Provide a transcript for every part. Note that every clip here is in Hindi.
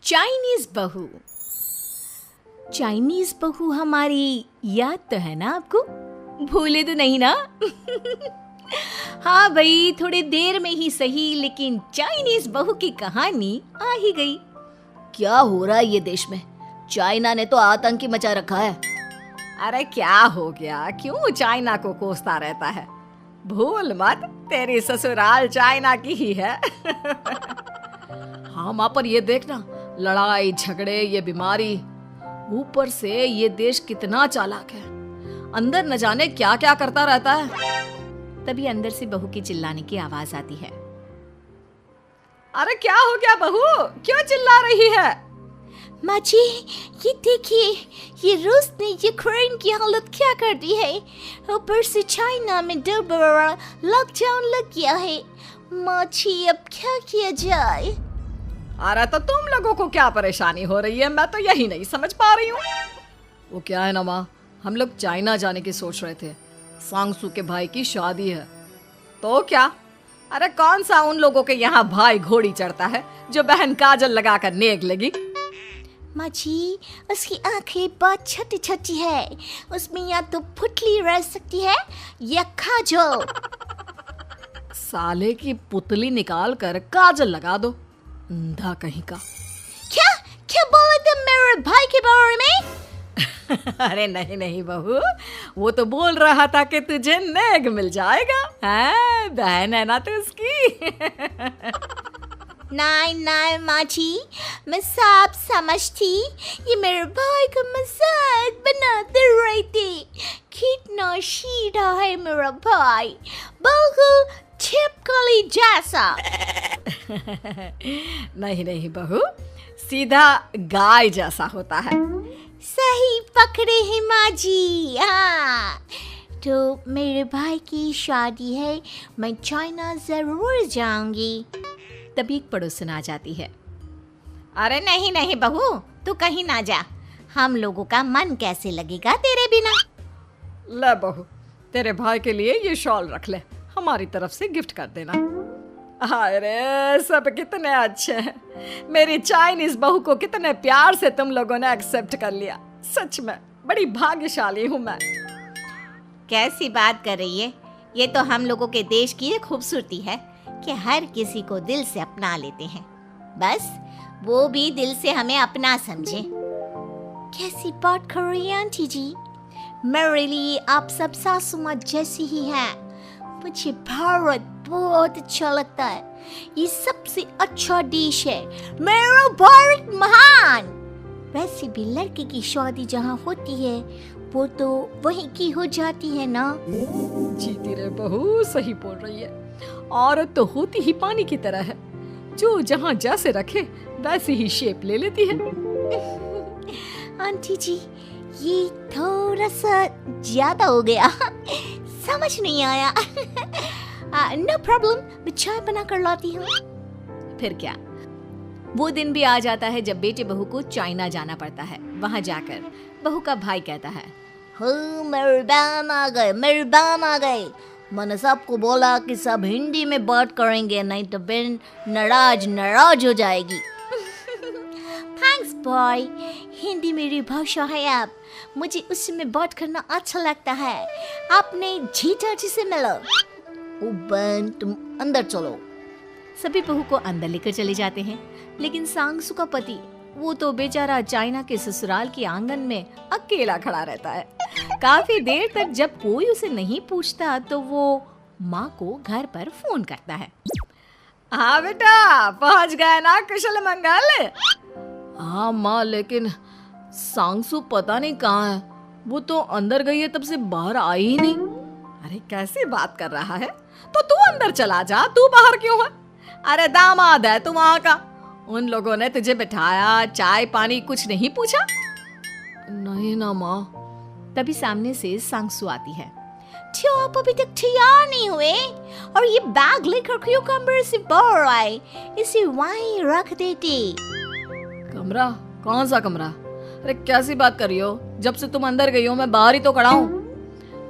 चाइनीज बहू। चाइनीज बहू हमारी याद तो है ना आपको? भूले तो नहीं ना? हाँ भाई, थोड़ी देर में ही सही, लेकिन चाइनीज बहू की कहानी आ ही गई। क्या हो रहा है ये देश में? चाइना ने तो आतंकी मचा रखा है। अरे क्या हो गया? क्यों चाइना को कोसता रहता है? भूल मत, तेरी ससुराल चाइना की ही है। हाँ माँ, पर ये देखना, लड़ाई झगड़े, ये बीमारी, ऊपर से ये देश कितना चालाक है, अंदर न जाने क्या क्या करता रहता है। तभी अंदर से बहू की चिल्लाने की आवाज आती है। अरे क्या हो गया बहू, क्यों चिल्ला रही है? माँ जी, ये देखिए, ये रूस ने यूक्रेन की हालत क्या कर दी है। ऊपर से चाइना में डर बड़ा लॉकडाउन लग गया है। माँ जी, अब क्या किया जाए? अरे तो तुम लोगों को क्या परेशानी हो रही है, मैं तो यही नहीं समझ पा रही हूँ। वो क्या है ना माँ, हम लोग चाइना जाने की सोच रहे थे, सांगसू के भाई की शादी है। तो क्या? अरे कौन सा उन लोगों के यहाँ भाई घोड़ी चढ़ता है जो बहन काजल लगाकर नेक लगी? माँ जी, उसकी आंखें बहुत छोटी छोटी है, उसमें या तो पुतली रह सकती है या काजल। साले की पुतली निकाल कर काजल लगा दो, अंधा कहीं का। क्या क्या बोले तुम मेरे भाई के बारे में? अरे नहीं नहीं बहू, वो तो बोल रहा था कि तुझे नेग मिल जाएगा। हैं, बहन है ना तो उसकी। नहीं नहीं माँ जी, मैं सब समझती, ये मेरे भाई का मजाक बनाते रहते। कितना सीधा है मेरा भाई, बिल्कुल छिपकली जैसा। नहीं नहीं बहू, सीधा गाय जैसा होता है। सही पकड़े हैं माँ जी। हाँ, तो मेरे भाई की शादी है, मैं चाइना जरूर जाऊंगी। तभी एक पड़ोसन आ जाती है। अरे नहीं नहीं बहू, तू कहीं ना जा, हम लोगों का मन कैसे लगेगा तेरे बिना। ले बहू, तेरे भाई के लिए ये शॉल रख ले, हमारी तरफ से गिफ्ट कर देना। अरे सब कितने अच्छे हैं, मेरी चाइनीज बहू को कितने प्यार से तुम लोगों ने एक्सेप्ट कर लिया। सच में बड़ी भाग्यशाली हूँ मैं। कैसी बात कर रही है? ये तो हम लोगों के देश की खूबसूरती है कि हर किसी को दिल से अपना लेते हैं, बस वो भी दिल से हमें अपना समझे। कैसी बात कर रही हैं आंटी जी? मेरे लिए आप सब सासू माँ जैसी ही हैं। मुझे भारत बहुत अच्छा लगता है, ये सबसे अच्छा देश है, मेरा भारत महान। वैसे भी लड़के की शादी जहाँ होती है वो तो वहीं की हो जाती है ना। जीती रे बहू, सही बोल रही है। औरत तो होती ही पानी की तरह है, जो जहाँ जैसे रखे वैसी ही शेप ले लेती है। आंटी जी, ये थोड़ा सा ज्यादा हो गया, समझ नहीं आया। नो प्रॉब्लम, मैं चाय बना कर लाती हूँ। फिर क्या, वो दिन भी आ जाता है जब बेटे बहू को चाइना जाना पड़ता है। वहाँ जाकर बहू का भाई कहता है, मेरे बहन आ गए, मेरे बहन आ गए। मैंने सबको बोला कि सब हिंदी में बात करेंगे, नहीं तो बहन नाराज हो जाएगी। थैंक्स बॉय, हिंदी मेरी भाषा है, आप मुझे उसमें बात करना अच्छा लगता है। आपने जीजा जी से मिलो। ओ बहन, तुम अंदर चलो। सभी बहू को अंदर लेकर चले जाते हैं, लेकिन सांगसू का पति, वो तो बेचारा चाइना के ससुराल के आंगन में अकेला खड़ा रहता है। काफी देर तक जब कोई उसे नहीं पूछता तो वो माँ को घर पर फोन करता है। हाँ बेटा, पहुँच गए ना कुशल मंगल? हाँ माँ, लेकिन सांगसू पता नहीं कहाँ है, वो तो अंदर गई है, तब से बाहर आई ही नहीं। अरे कैसी बात कर रहा है? तो तू अंदर चला जा, तू बाहर क्यों है? अरे दामाद है तू वहाँ का, उन लोगों ने तुझे बिठाया, चाय पानी कुछ नहीं पूछा? नहीं ना माँ। तभी सामने से सांगसू आती है। क्यों आप अभी तक तैयार नहीं हुए? और ये बैग लेकर क्यों कमरे से बाहर आए? इसे वहीं रख देते। कमरा? कौन सा कमरा? अरे कैसी बात कर रही हो? जब से तुम अंदर गई हो मैं बाहर ही तो खड़ा हूँ।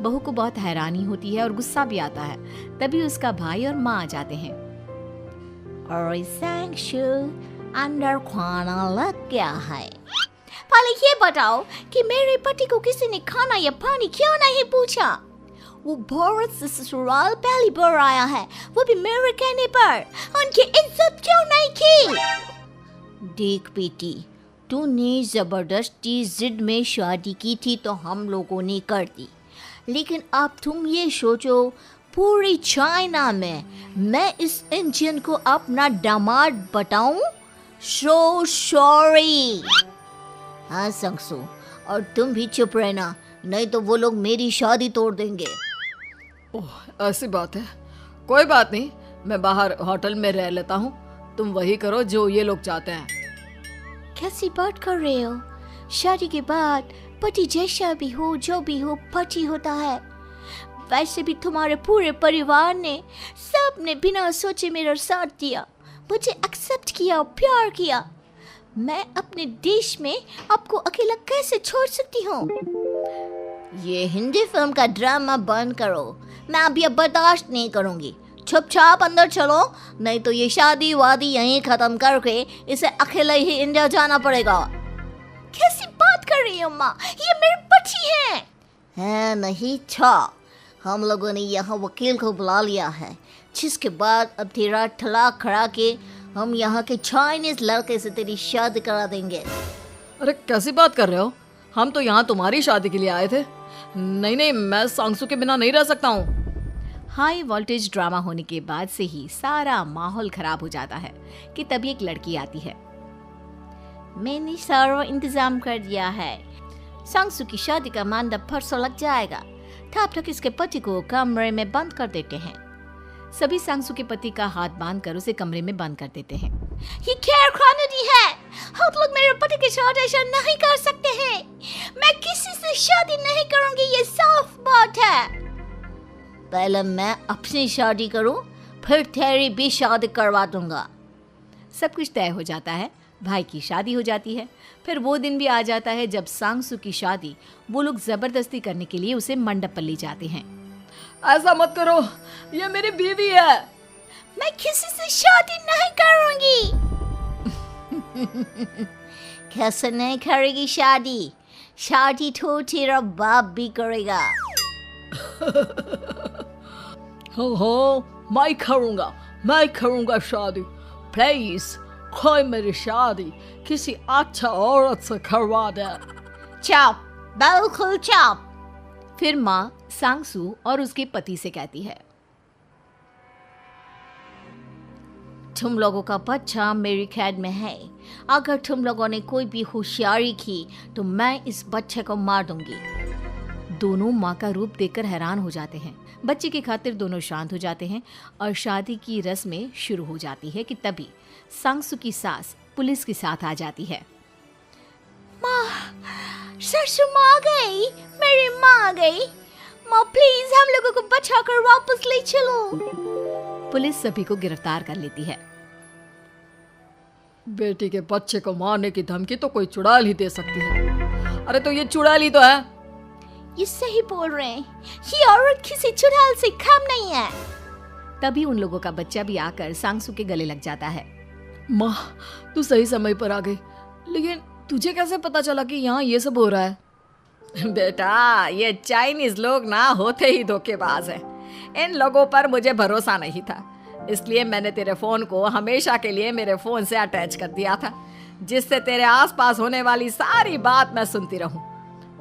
बहू को बहुत हैरानी होती है और गुस्सा भी आता है। तभी उसका भाई और माँ आ जाते हैं। और सांगसू, अंदर खाना लग गया है। पहले ये बताओ कि मेरे पति को किसी ने खाना या पानी क्यों नहीं पूछा? वो भारत से ससुराल पहली बार आया है, वो भी मेरे कहने पर। उनकी इज्जत क्यों नहीं की? देख बेटी, तूने जबरदस्ती जिद में शादी की थी तो हम लोगों ने कर दी, लेकिन अब तुम ये सोचो, पूरी चाइना में मैं इस इंडियन को अपना दामाद बताऊं? So sorry. हाँ संगसू, और तुम भी चुप रहना, नहीं तो वो लोग मेरी शादी तोड़ देंगे। ओह, ऐसी बात है। कोई बात नहीं, मैं बाहर होटल में रह लेता हूँ, तुम वही करो जो ये लोग चाहते हैं। कैसी बात कर रहे हो? शादी के बाद पति जैसा भी हो, जो भी हो, पति होता है। वैसे भी तुम्हारे पूरे परिवार ने, सबने बिना सोचे मेरा साथ दिया, मुझे एक्सेप्ट किया, प्यार किया। मैं अपने देश में आपको अकेला कैसे छोड़ सकती हूँ? ये हिंदी फिल्म का ड्रामा बंद करो, मैं अभी अब बर्दाश्त नहीं करूँगी। चुपचाप अंदर चलो, नहीं तो ये शादी वादी यहीं खत्म करके इसे अकेले ही इंडिया जाना पड़ेगा। कैसी बात कर रही हो माँ, ये मेरे पति हैं। नहीं था, हम लोगों ने यहाँ वकील को बुला लिया है, जिसके बाद अब तेरा तलाक करा के हम यहाँ के चाइनीज लड़के से तेरी शादी करा देंगे। अरे कैसी बात कर रहे हो? हम तो यहाँ तुम्हारी शादी के लिए आए थे। नहीं, मैं सांगसू के बिना नहीं रह सकता हूँ। हाई वोल्टेज ड्रामा होने के बाद से ही सारा माहौल खराब हो जाता है कि तभी एक लड़की आती है। मैंने सारा इंतजाम कर दिया है, सांगसू की शादी का मंडप परसों लग जाएगा, तब तक इसके पति को कमरे में बंद कर देते हैं। सभी सांगसू के पति का हाथ बांधकर उसे कमरे में बंद कर देते हैं। ये क्या कानूनी है? आप लोग मेरे पति के साथ ऐसा नहीं कर सकते हैं। मैं किसी से शादी नहीं करूंगी, ये साफ बात है। पहले मैं अपनी शादी करूं, फिर तेरी भी शादी करवा दूंगा। सब कुछ तय हो जाता है, भाई की शादी हो जाती है। फिर वो दिन भी आ जाता है जब सांगसू की शादी वो लोग जबरदस्ती करने के लिए उसे मंडप पर ले जाते हैं। ऐसा मत करो, ये मेरी बीवी है। मैं किसी से शादी नहीं करूंगी। कैसे नहीं करेगी शादी? शादी तो तेरा बाप भी करेगा। हो, मैं करूंगा शादी। प्लीज कोई मेरी शादी किसी अच्छा औरत से करवा दे। चुप, बिल्कुल चुप। फिर माँ सांगसू और उसके पति से कहती है, तुम लोगों का बच्चा मेरी कैद में है। अगर तुम लोगों ने कोई भी होशियारी की तो मैं इस बच्चे को मार दूंगी। दोनों माँ का रूप देखकर हैरान हो जाते हैं। बच्चे की खातिर दोनों शांत हो जाते हैं और शादी की रस्में शुरू हो जाती है कि तभी सांगसू की सास पुलिस के साथ आ जाती है। माँ, ससुर माँ आ गई, मेरी माँ आ गई। माँ प्लीज हम लोगों को बचाकर वापस ले चलो। पुलिस सभी को गिरफ्तार कर लेती है। बेटी के बच्चे को मारने की धमकी तो कोई चुड़ैल ही दे सकती है। अरे तो ये चुड़ैल ही तो है। ये सही बोल रहे हैं, ये औरत किसी चुड़ैल से कम नहीं है। तभी उन लोगों का बच्चा भी आकर सांगसू के गले लग जाता है। माँ, तू सही समय पर आ गई, लेकिन तुझे कैसे पता चला कि यहाँ ये सब हो रहा है? बेटा, ये चाइनीज लोग ना होते ही धोखेबाज हैं। इन लोगों पर मुझे भरोसा नहीं था, इसलिए मैंने तेरे फोन को हमेशा के लिए मेरे फोन से अटैच कर दिया था, जिससे तेरे आसपास होने वाली सारी बात मैं सुनती रहूं।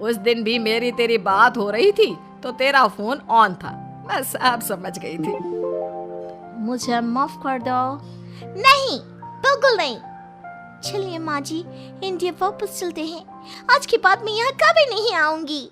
उस दिन भी मेरी तेरी बात हो रही थी तो तेरा फोन ऑन था, मैं सब समझ गई थी। मुझे माफ कर दो। नहीं, बिल्कुल नहीं। चलिए माँ जी, इंडिया वापस चलते हैं। आज के बाद मैं यहाँ कभी नहीं आऊंगी।